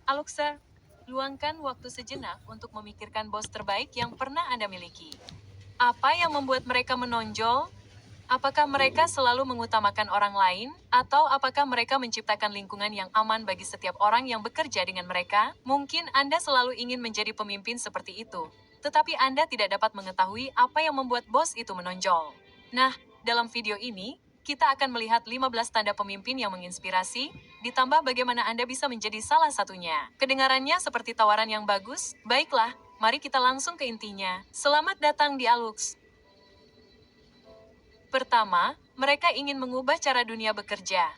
Alukser, luangkan waktu sejenak untuk memikirkan bos terbaik yang pernah Anda miliki. Apa yang membuat mereka menonjol? Apakah mereka selalu mengutamakan orang lain, atau apakah mereka menciptakan lingkungan yang aman bagi setiap orang yang bekerja dengan mereka? Mungkin Anda selalu ingin menjadi pemimpin seperti itu, tetapi Anda tidak dapat mengetahui apa yang membuat bos itu menonjol. Nah, dalam video ini, kita akan melihat 15 tanda pemimpin yang menginspirasi, ditambah bagaimana Anda bisa menjadi salah satunya. Kedengarannya seperti tawaran yang bagus? Baiklah, mari kita langsung ke intinya. Selamat datang di Alux. Pertama, mereka ingin mengubah cara dunia bekerja.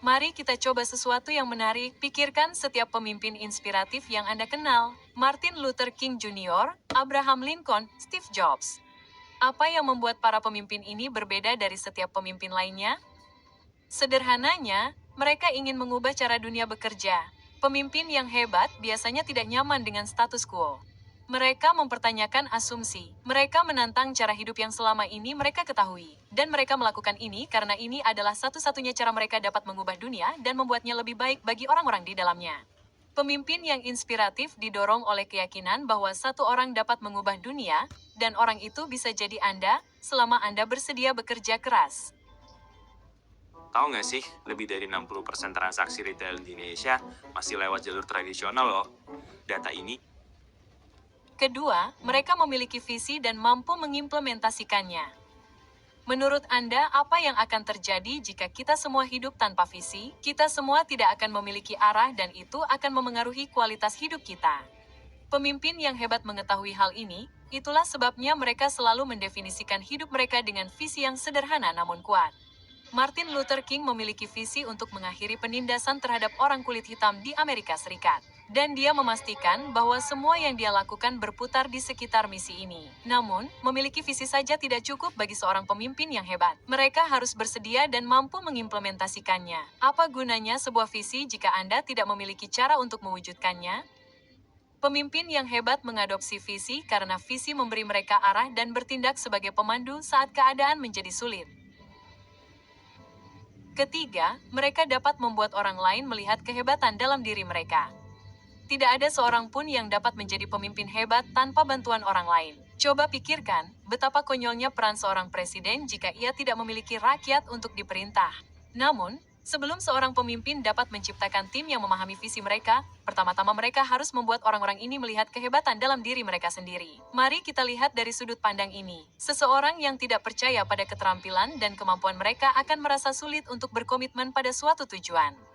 Mari kita coba sesuatu yang menarik. Pikirkan setiap pemimpin inspiratif yang Anda kenal. Martin Luther King Jr., Abraham Lincoln, Steve Jobs. Apa yang membuat para pemimpin ini berbeda dari setiap pemimpin lainnya? Sederhananya, mereka ingin mengubah cara dunia bekerja. Pemimpin yang hebat biasanya tidak nyaman dengan status quo. Mereka mempertanyakan asumsi. Mereka menantang cara hidup yang selama ini mereka ketahui. Dan mereka melakukan ini karena ini adalah satu-satunya cara mereka dapat mengubah dunia dan membuatnya lebih baik bagi orang-orang di dalamnya. Pemimpin yang inspiratif didorong oleh keyakinan bahwa satu orang dapat mengubah dunia, dan orang itu bisa jadi Anda, selama Anda bersedia bekerja keras. Tahu nggak sih, lebih dari 60% transaksi retail di Indonesia masih lewat jalur tradisional loh. Data ini Kedua, mereka memiliki visi dan mampu mengimplementasikannya. Menurut Anda, apa yang akan terjadi jika kita semua hidup tanpa visi? Kita semua tidak akan memiliki arah dan itu akan memengaruhi kualitas hidup kita. Pemimpin yang hebat mengetahui hal ini, itulah sebabnya mereka selalu mendefinisikan hidup mereka dengan visi yang sederhana namun kuat. Martin Luther King memiliki visi untuk mengakhiri penindasan terhadap orang kulit hitam di Amerika Serikat. Dan dia memastikan bahwa semua yang dia lakukan berputar di sekitar misi ini. Namun, memiliki visi saja tidak cukup bagi seorang pemimpin yang hebat. Mereka harus bersedia dan mampu mengimplementasikannya. Apa gunanya sebuah visi jika Anda tidak memiliki cara untuk mewujudkannya? Pemimpin yang hebat mengadopsi visi karena visi memberi mereka arah dan bertindak sebagai pemandu saat keadaan menjadi sulit. Ketiga, mereka dapat membuat orang lain melihat kehebatan dalam diri mereka. Tidak ada seorang pun yang dapat menjadi pemimpin hebat tanpa bantuan orang lain. Coba pikirkan, betapa konyolnya peran seorang presiden jika ia tidak memiliki rakyat untuk diperintah. Namun, sebelum seorang pemimpin dapat menciptakan tim yang memahami visi mereka, pertama-tama mereka harus membuat orang-orang ini melihat kehebatan dalam diri mereka sendiri. Mari kita lihat dari sudut pandang ini. Seseorang yang tidak percaya pada keterampilan dan kemampuan mereka akan merasa sulit untuk berkomitmen pada suatu tujuan.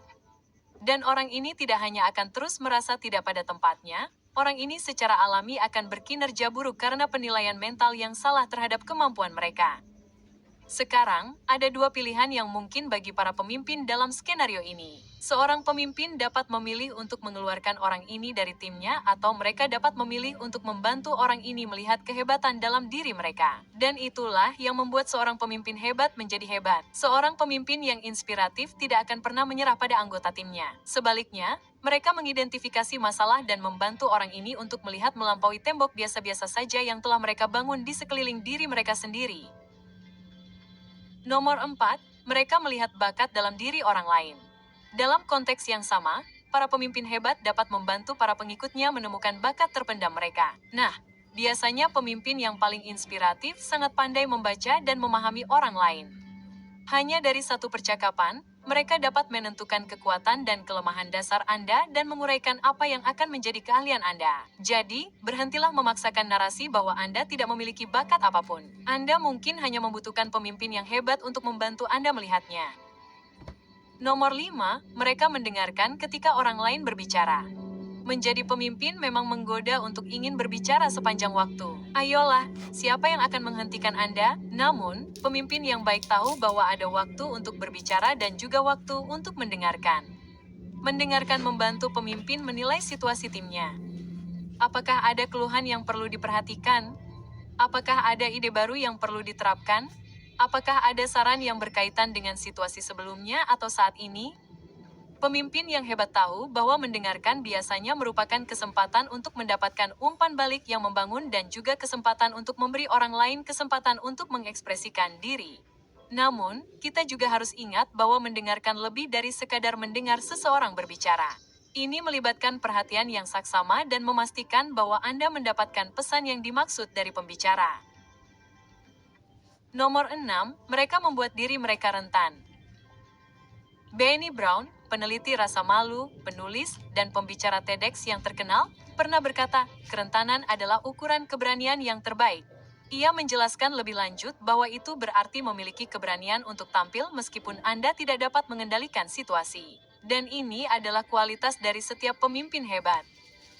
Dan orang ini tidak hanya akan terus merasa tidak pada tempatnya, orang ini secara alami akan berkinerja buruk karena penilaian mental yang salah terhadap kemampuan mereka. Sekarang, ada dua pilihan yang mungkin bagi para pemimpin dalam skenario ini. Seorang pemimpin dapat memilih untuk mengeluarkan orang ini dari timnya atau mereka dapat memilih untuk membantu orang ini melihat kehebatan dalam diri mereka. Dan itulah yang membuat seorang pemimpin hebat menjadi hebat. Seorang pemimpin yang inspiratif tidak akan pernah menyerah pada anggota timnya. Sebaliknya, mereka mengidentifikasi masalah dan membantu orang ini untuk melihat melampaui tembok biasa-biasa saja yang telah mereka bangun di sekeliling diri mereka sendiri. Nomor 4, mereka melihat bakat dalam diri orang lain. Dalam konteks yang sama, para pemimpin hebat dapat membantu para pengikutnya menemukan bakat terpendam mereka. Nah, biasanya pemimpin yang paling inspiratif sangat pandai membaca dan memahami orang lain. Hanya dari satu percakapan, mereka dapat menentukan kekuatan dan kelemahan dasar Anda dan menguraikan apa yang akan menjadi keahlian Anda. Jadi, berhentilah memaksakan narasi bahwa Anda tidak memiliki bakat apapun. Anda mungkin hanya membutuhkan pemimpin yang hebat untuk membantu Anda melihatnya. Nomor 5, mereka mendengarkan ketika orang lain berbicara. Menjadi pemimpin memang menggoda untuk ingin berbicara sepanjang waktu. Ayolah, siapa yang akan menghentikan Anda? Namun, pemimpin yang baik tahu bahwa ada waktu untuk berbicara dan juga waktu untuk mendengarkan. Mendengarkan membantu pemimpin menilai situasi timnya. Apakah ada keluhan yang perlu diperhatikan? Apakah ada ide baru yang perlu diterapkan? Apakah ada saran yang berkaitan dengan situasi sebelumnya atau saat ini? Pemimpin yang hebat tahu bahwa mendengarkan biasanya merupakan kesempatan untuk mendapatkan umpan balik yang membangun dan juga kesempatan untuk memberi orang lain kesempatan untuk mengekspresikan diri. Namun, kita juga harus ingat bahwa mendengarkan lebih dari sekadar mendengar seseorang berbicara. Ini melibatkan perhatian yang saksama dan memastikan bahwa Anda mendapatkan pesan yang dimaksud dari pembicara. Nomor 6, mereka membuat diri mereka rentan. Brené Brown, peneliti rasa malu, penulis, dan pembicara TEDx yang terkenal, pernah berkata, kerentanan adalah ukuran keberanian yang terbaik. Ia menjelaskan lebih lanjut bahwa itu berarti memiliki keberanian untuk tampil meskipun Anda tidak dapat mengendalikan situasi. Dan ini adalah kualitas dari setiap pemimpin hebat.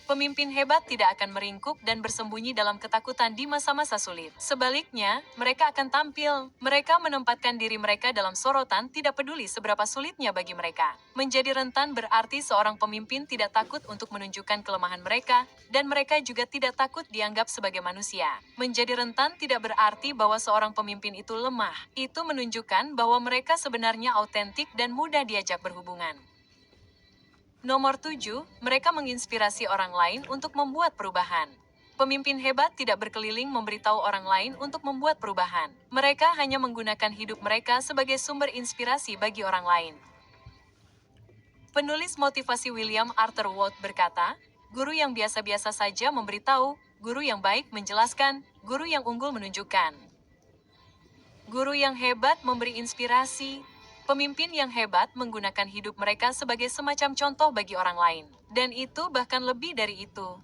Pemimpin hebat tidak akan meringkuk dan bersembunyi dalam ketakutan di masa-masa sulit. Sebaliknya, mereka akan tampil. Mereka menempatkan diri mereka dalam sorotan tidak peduli seberapa sulitnya bagi mereka. Menjadi rentan berarti seorang pemimpin tidak takut untuk menunjukkan kelemahan mereka, dan mereka juga tidak takut dianggap sebagai manusia. Menjadi rentan tidak berarti bahwa seorang pemimpin itu lemah. Itu menunjukkan bahwa mereka sebenarnya autentik dan mudah diajak berhubungan. Nomor 7, mereka menginspirasi orang lain untuk membuat perubahan. Pemimpin hebat tidak berkeliling memberitahu orang lain untuk membuat perubahan. Mereka hanya menggunakan hidup mereka sebagai sumber inspirasi bagi orang lain. Penulis motivasi William Arthur Ward berkata, guru yang biasa-biasa saja memberitahu, guru yang baik menjelaskan, guru yang unggul menunjukkan. Guru yang hebat memberi inspirasi. Pemimpin yang hebat menggunakan hidup mereka sebagai semacam contoh bagi orang lain. Dan itu bahkan lebih dari itu.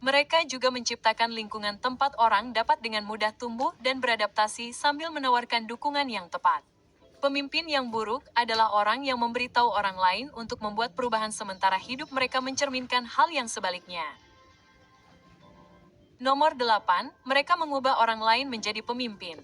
Mereka juga menciptakan lingkungan tempat orang dapat dengan mudah tumbuh dan beradaptasi sambil menawarkan dukungan yang tepat. Pemimpin yang buruk adalah orang yang memberitahu orang lain untuk membuat perubahan sementara hidup mereka mencerminkan hal yang sebaliknya. Nomor 8, mereka mengubah orang lain menjadi pemimpin.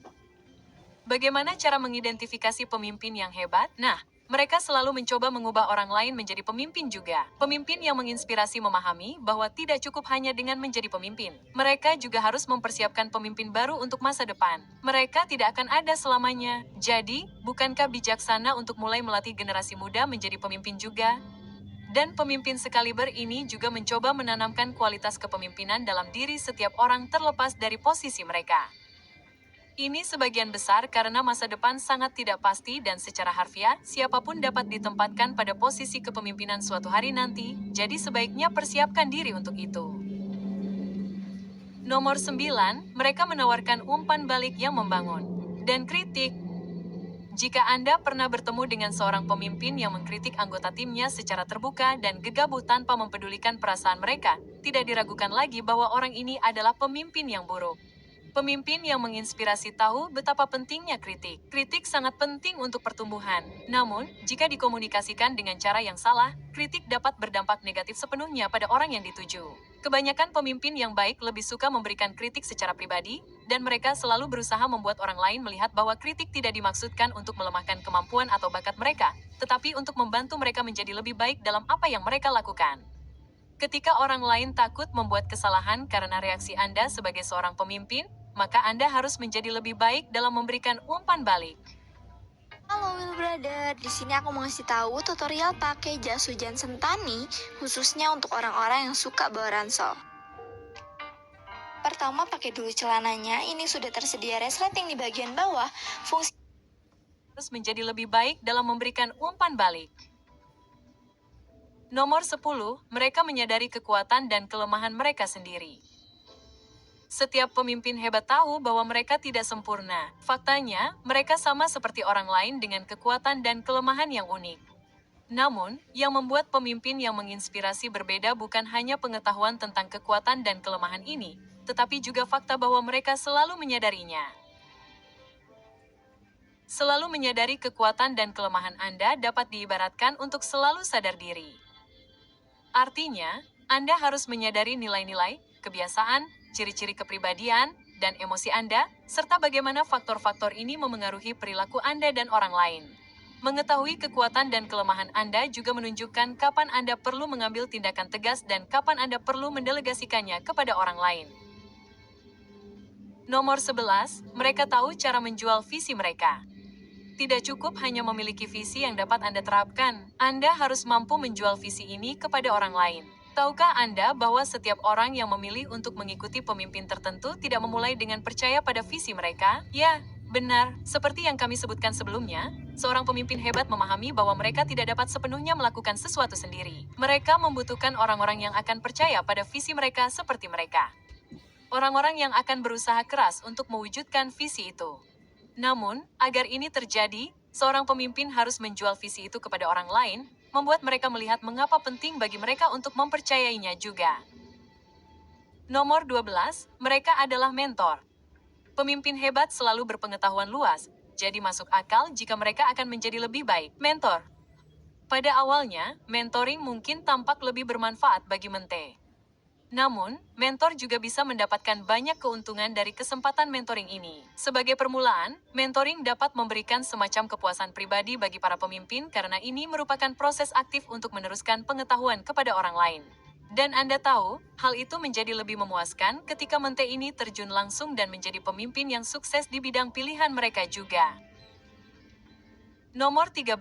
Bagaimana cara mengidentifikasi pemimpin yang hebat? Nah, mereka selalu mencoba mengubah orang lain menjadi pemimpin juga. Pemimpin yang menginspirasi memahami bahwa tidak cukup hanya dengan menjadi pemimpin. Mereka juga harus mempersiapkan pemimpin baru untuk masa depan. Mereka tidak akan ada selamanya. Jadi, bukankah bijaksana untuk mulai melatih generasi muda menjadi pemimpin juga? Dan pemimpin sekaliber ini juga mencoba menanamkan kualitas kepemimpinan dalam diri setiap orang terlepas dari posisi mereka. Ini sebagian besar karena masa depan sangat tidak pasti dan secara harfiah, siapapun dapat ditempatkan pada posisi kepemimpinan suatu hari nanti, jadi sebaiknya persiapkan diri untuk itu. Nomor 9, mereka menawarkan umpan balik yang membangun. Dan kritik. Jika Anda pernah bertemu dengan seorang pemimpin yang mengkritik anggota timnya secara terbuka dan gegabah tanpa mempedulikan perasaan mereka, tidak diragukan lagi bahwa orang ini adalah pemimpin yang buruk. Pemimpin yang menginspirasi tahu betapa pentingnya kritik. Kritik sangat penting untuk pertumbuhan. Namun, jika dikomunikasikan dengan cara yang salah, kritik dapat berdampak negatif sepenuhnya pada orang yang dituju. Kebanyakan pemimpin yang baik lebih suka memberikan kritik secara pribadi, dan mereka selalu berusaha membuat orang lain melihat bahwa kritik tidak dimaksudkan untuk melemahkan kemampuan atau bakat mereka, tetapi untuk membantu mereka menjadi lebih baik dalam apa yang mereka lakukan. Ketika orang lain takut membuat kesalahan karena reaksi Anda sebagai seorang pemimpin, maka Anda harus menjadi lebih baik dalam memberikan umpan balik. Halo Will Brother, di sini aku mau ngasih tahu tutorial pakai jas hujan Sentani khususnya untuk orang-orang yang suka bawa ransel. Pertama pakai dulu celananya, ini sudah tersedia resleting di bagian bawah. Fungsi Harus menjadi lebih baik dalam memberikan umpan balik. Nomor 10, mereka menyadari kekuatan dan kelemahan mereka sendiri. Setiap pemimpin hebat tahu bahwa mereka tidak sempurna. Faktanya, mereka sama seperti orang lain dengan kekuatan dan kelemahan yang unik. Namun, yang membuat pemimpin yang menginspirasi berbeda bukan hanya pengetahuan tentang kekuatan dan kelemahan ini, tetapi juga fakta bahwa mereka selalu menyadarinya. Selalu menyadari kekuatan dan kelemahan Anda dapat diibaratkan untuk selalu sadar diri. Artinya, Anda harus menyadari nilai-nilai, kebiasaan, ciri-ciri kepribadian, dan emosi Anda, serta bagaimana faktor-faktor ini memengaruhi perilaku Anda dan orang lain. Mengetahui kekuatan dan kelemahan Anda juga menunjukkan kapan Anda perlu mengambil tindakan tegas dan kapan Anda perlu mendelegasikannya kepada orang lain. Nomor 11, mereka tahu cara menjual visi mereka. Tidak cukup hanya memiliki visi yang dapat Anda terapkan, Anda harus mampu menjual visi ini kepada orang lain. Tahukah Anda bahwa setiap orang yang memilih untuk mengikuti pemimpin tertentu tidak memulai dengan percaya pada visi mereka? Ya, Benar, seperti yang kami sebutkan sebelumnya, seorang pemimpin hebat memahami bahwa mereka tidak dapat sepenuhnya melakukan sesuatu sendiri. Mereka membutuhkan orang-orang yang akan percaya pada visi mereka seperti mereka. Orang-orang yang akan berusaha keras untuk mewujudkan visi itu. Namun, agar ini terjadi, seorang pemimpin harus menjual visi itu kepada orang lain, membuat mereka melihat mengapa penting bagi mereka untuk mempercayainya juga. Nomor 12, mereka adalah mentor. Pemimpin hebat selalu berpengetahuan luas, jadi masuk akal jika mereka akan menjadi lebih baik. Mentor. Pada awalnya, mentoring mungkin tampak lebih bermanfaat bagi Mente. Namun, mentor juga bisa mendapatkan banyak keuntungan dari kesempatan mentoring ini. Sebagai permulaan, mentoring dapat memberikan semacam kepuasan pribadi bagi para pemimpin karena ini merupakan proses aktif untuk meneruskan pengetahuan kepada orang lain. Dan Anda tahu, hal itu menjadi lebih memuaskan ketika Mente ini terjun langsung dan menjadi pemimpin yang sukses di bidang pilihan mereka juga. Nomor 13,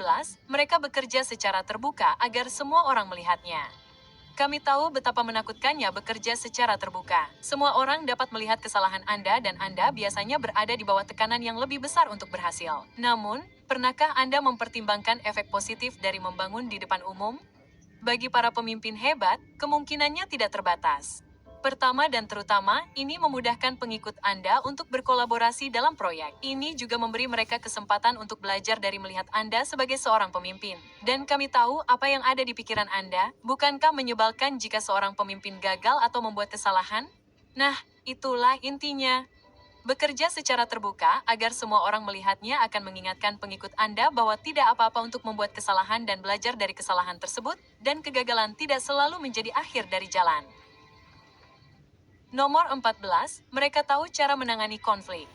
mereka bekerja secara terbuka agar semua orang melihatnya. Kami tahu betapa menakutkannya bekerja secara terbuka. Semua orang dapat melihat kesalahan Anda dan Anda biasanya berada di bawah tekanan yang lebih besar untuk berhasil. Namun, pernahkah Anda mempertimbangkan efek positif dari membangun di depan umum? Bagi para pemimpin hebat, kemungkinannya tidak terbatas. Pertama dan terutama, ini memudahkan pengikut Anda untuk berkolaborasi dalam proyek. Ini juga memberi mereka kesempatan untuk belajar dari melihat Anda sebagai seorang pemimpin. Dan kami tahu apa yang ada di pikiran Anda, bukankah menyebalkan jika seorang pemimpin gagal atau membuat kesalahan? Nah, itulah intinya. Bekerja secara terbuka agar semua orang melihatnya akan mengingatkan pengikut Anda bahwa tidak apa-apa untuk membuat kesalahan dan belajar dari kesalahan tersebut, dan kegagalan tidak selalu menjadi akhir dari jalan. Nomor 14, mereka tahu cara menangani konflik.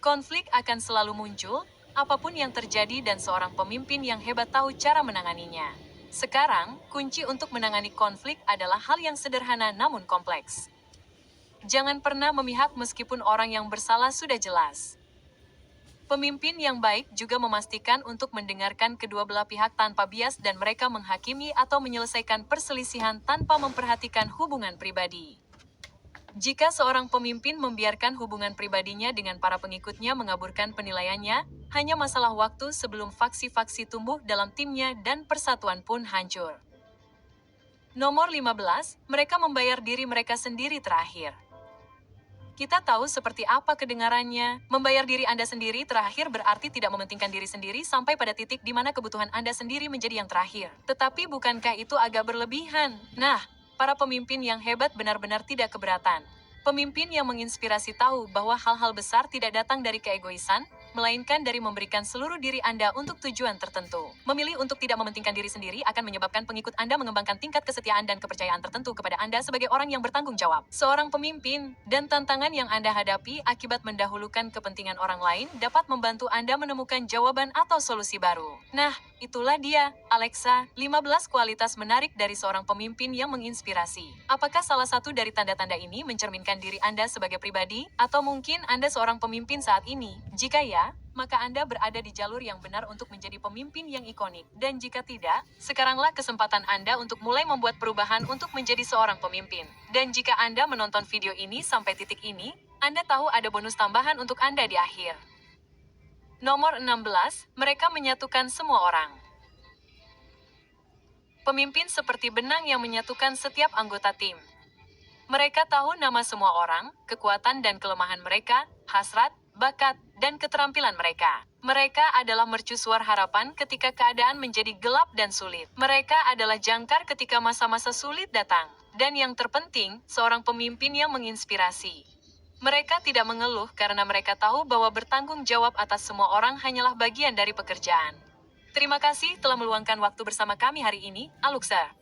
Konflik akan selalu muncul, apapun yang terjadi dan seorang pemimpin yang hebat tahu cara menanganinya. Sekarang, kunci untuk menangani konflik adalah hal yang sederhana namun kompleks. Jangan pernah memihak meskipun orang yang bersalah sudah jelas. Pemimpin yang baik juga memastikan untuk mendengarkan kedua belah pihak tanpa bias dan mereka menghakimi atau menyelesaikan perselisihan tanpa memperhatikan hubungan pribadi. Jika seorang pemimpin membiarkan hubungan pribadinya dengan para pengikutnya mengaburkan penilaiannya, hanya masalah waktu sebelum faksi-faksi tumbuh dalam timnya dan persatuan pun hancur. Nomor 15, mereka membayar diri mereka sendiri terakhir. Kita tahu seperti apa kedengarannya. Membayar diri Anda sendiri terakhir berarti tidak mementingkan diri sendiri sampai pada titik di mana kebutuhan Anda sendiri menjadi yang terakhir. Tetapi bukankah itu agak berlebihan? Nah, para pemimpin yang hebat benar-benar tidak keberatan. Pemimpin yang menginspirasi tahu bahwa hal-hal besar tidak datang dari keegoisan, melainkan dari memberikan seluruh diri Anda untuk tujuan tertentu. Memilih untuk tidak mementingkan diri sendiri akan menyebabkan pengikut Anda mengembangkan tingkat kesetiaan dan kepercayaan tertentu kepada Anda sebagai orang yang bertanggung jawab. Seorang pemimpin dan tantangan yang Anda hadapi akibat mendahulukan kepentingan orang lain dapat membantu Anda menemukan jawaban atau solusi baru. Nah, itulah dia, Alexa, 15 kualitas menarik dari seorang pemimpin yang menginspirasi. Apakah salah satu dari tanda-tanda ini mencerminkan diri Anda sebagai pribadi, atau mungkin Anda seorang pemimpin saat ini? Jika ya, maka Anda berada di jalur yang benar untuk menjadi pemimpin yang ikonik. Dan jika tidak, sekaranglah kesempatan Anda untuk mulai membuat perubahan untuk menjadi seorang pemimpin. Dan jika Anda menonton video ini sampai titik ini, Anda tahu ada bonus tambahan untuk Anda di akhir. Nomor 16, mereka menyatukan semua orang. Pemimpin seperti benang yang menyatukan setiap anggota tim. Mereka tahu nama semua orang, kekuatan dan kelemahan mereka, hasrat, bakat, dan keterampilan mereka. Mereka adalah mercusuar harapan ketika keadaan menjadi gelap dan sulit. Mereka adalah jangkar ketika masa-masa sulit datang. Dan yang terpenting, seorang pemimpin yang menginspirasi. Mereka tidak mengeluh karena mereka tahu bahwa bertanggung jawab atas semua orang hanyalah bagian dari pekerjaan. Terima kasih telah meluangkan waktu bersama kami hari ini, Alexa.